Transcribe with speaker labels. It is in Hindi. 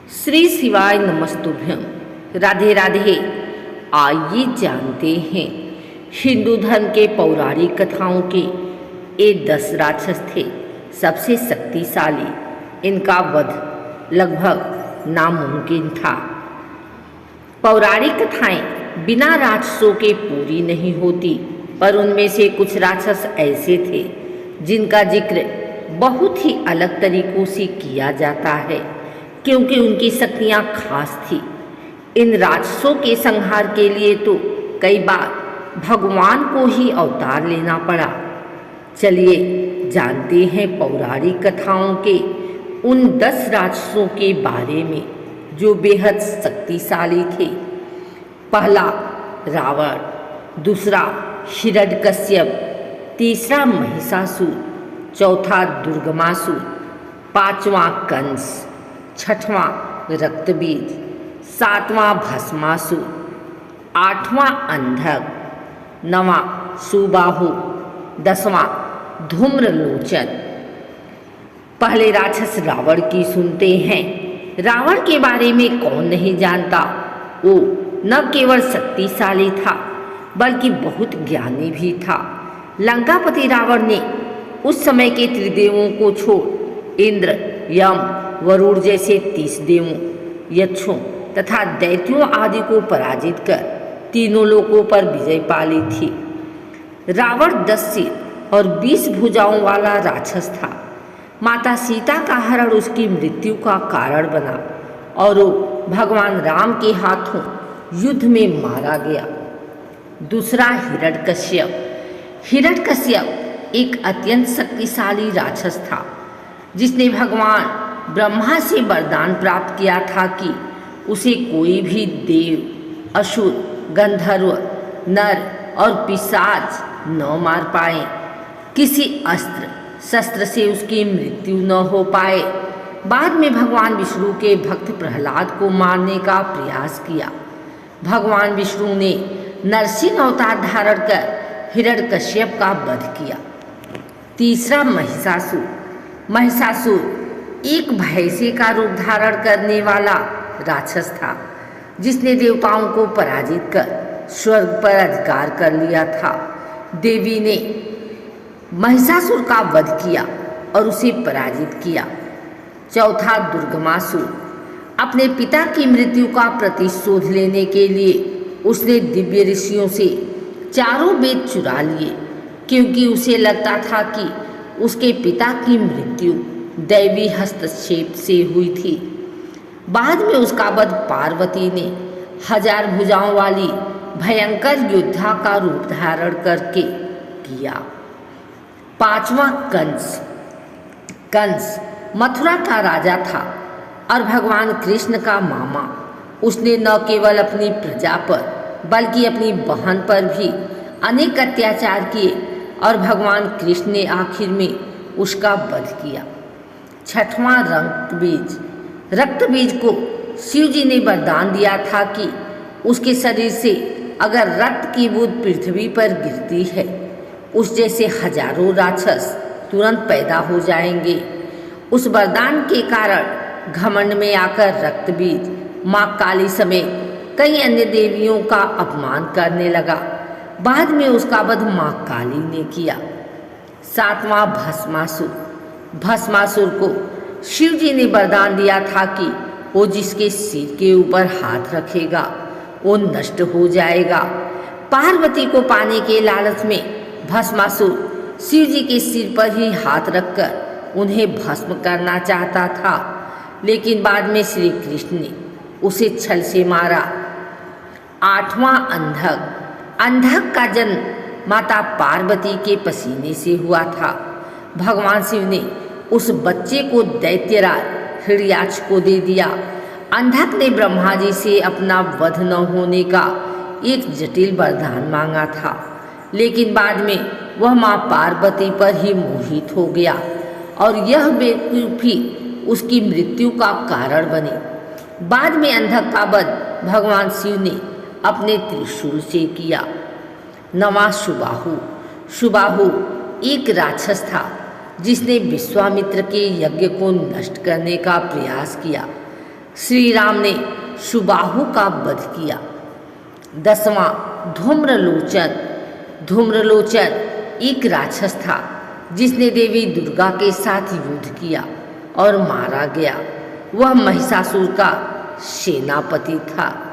Speaker 1: श्री शिवाय नमस्तुभ्यम। राधे राधे। आइए जानते हैं हिंदू धर्म के पौराणिक कथाओं के ये 10 राक्षस थे सबसे शक्तिशाली। इनका वध लगभग नामुमकिन था। पौराणिक कथाएं बिना राक्षसों के पूरी नहीं होती, पर उनमें से कुछ राक्षस ऐसे थे जिनका जिक्र बहुत ही अलग तरीकों से किया जाता है, क्योंकि उनकी शक्तियाँ खास थी। इन राक्षसों के संहार के लिए तो कई बार भगवान को ही अवतार लेना पड़ा। चलिए जानते हैं पौराणिक कथाओं के उन 10 राक्षसों के बारे में जो बेहद शक्तिशाली थे। पहला रावण, दूसरा हिरण्यकश्यप, तीसरा महिषासुर, चौथा दुर्गमासुर, पांचवा कंस, छठवां रक्तबीज, सातवां भस्मासुर, आठवां अंधक, नवां सुबाहु, 10वां धूम्रलोचन। पहले राक्षस रावण की सुनते हैं। रावण के बारे में कौन नहीं जानता। वो न केवल शक्तिशाली था बल्कि बहुत ज्ञानी भी था। लंकापति रावण ने उस समय के त्रिदेवों को छोड़ इंद्र, यम, वरुण जैसे 30 देवों, यक्षों तथा दैत्यों आदि को पराजित कर तीनों लोकों पर विजय पा ली थी। रावण 10 सिर और 20 भुजाओं वाला राक्षस था। माता सीता का हरण उसकी मृत्यु का कारण बना और वो भगवान राम के हाथों युद्ध में मारा गया। दूसरा हिरण्यकश्यप। हिरण्यकश्यप एक अत्यंत शक्तिशाली राक्षस था जिसने भगवान ब्रह्मा से वरदान प्राप्त किया था कि उसे कोई भी देव, असुर, गंधर्व, नर और पिशाच न मार पाए। किसी अस्त्र शस्त्र से उसकी मृत्यु न हो पाए। बाद में भगवान विष्णु के भक्त प्रहलाद को मारने का प्रयास किया। भगवान विष्णु ने नरसिंह अवतार धारण कर हिरण्यकश्यप का वध किया। तीसरा महिषासुर। महिषासुर एक भैंसे का रूप धारण करने वाला राक्षस था जिसने देवताओं को पराजित कर स्वर्ग पर अधिकार कर लिया था। देवी ने महिषासुर का वध किया और उसे पराजित किया। चौथा दुर्गमासुर। अपने पिता की मृत्यु का प्रतिशोध लेने के लिए उसने दिव्य ऋषियों से चारों वेद चुरा लिए, क्योंकि उसे लगता था कि उसके पिता की मृत्यु दैवी हस्तक्षेप से हुई थी। बाद में उसका वध पार्वती ने 1000 भुजाओं वाली भयंकर योद्धा का रूप धारण करके किया। पांचवा कंस। कंस मथुरा का राजा था और भगवान कृष्ण का मामा। उसने न केवल अपनी प्रजा पर बल्कि अपनी बहन पर भी अनेक अत्याचार किए और भगवान कृष्ण ने आखिर में उसका वध किया। छठवां रक्तबीज। रक्तबीज को शिव जी ने वरदान दिया था कि उसके शरीर से अगर रक्त की बूंद पृथ्वी पर गिरती है, उस जैसे हजारों राक्षस तुरंत पैदा हो जाएंगे। उस वरदान के कारण घमंड में आकर रक्तबीज माँ काली समेत कई अन्य देवियों का अपमान करने लगा। बाद में उसका वध माँ काली ने किया। सातवां भस्मासुर। भस्मासुर को शिव जी ने वरदान दिया था कि वो जिसके सिर के ऊपर हाथ रखेगा वो नष्ट हो जाएगा। पार्वती को पाने के लालच में भस्मासुर शिव जी के सिर पर ही हाथ रखकर उन्हें भस्म करना चाहता था, लेकिन बाद में श्री कृष्ण ने उसे छल से मारा। आठवां अंधक। अंधक का जन्म माता पार्वती के पसीने से हुआ था। भगवान शिव ने उस बच्चे को दैत्यराज हिरण्याक्ष को दे दिया। अंधक ने ब्रह्मा जी से अपना वध न होने का एक जटिल वरदान मांगा था, लेकिन बाद में वह माँ पार्वती पर ही मोहित हो गया और यह बेवकूफी उसकी मृत्यु का कारण बनी। बाद में अंधक का वध भगवान शिव ने अपने त्रिशूल से किया। नवां सुबाहु। सुबाहु एक राक्षस था जिसने विश्वामित्र के यज्ञ को नष्ट करने का प्रयास किया। श्री राम ने सुबाहु का वध किया। 10वां धूम्रलोचन। धूम्रलोचन एक राक्षस था जिसने देवी दुर्गा के साथ युद्ध किया और मारा गया। वह महिषासुर का सेनापति था।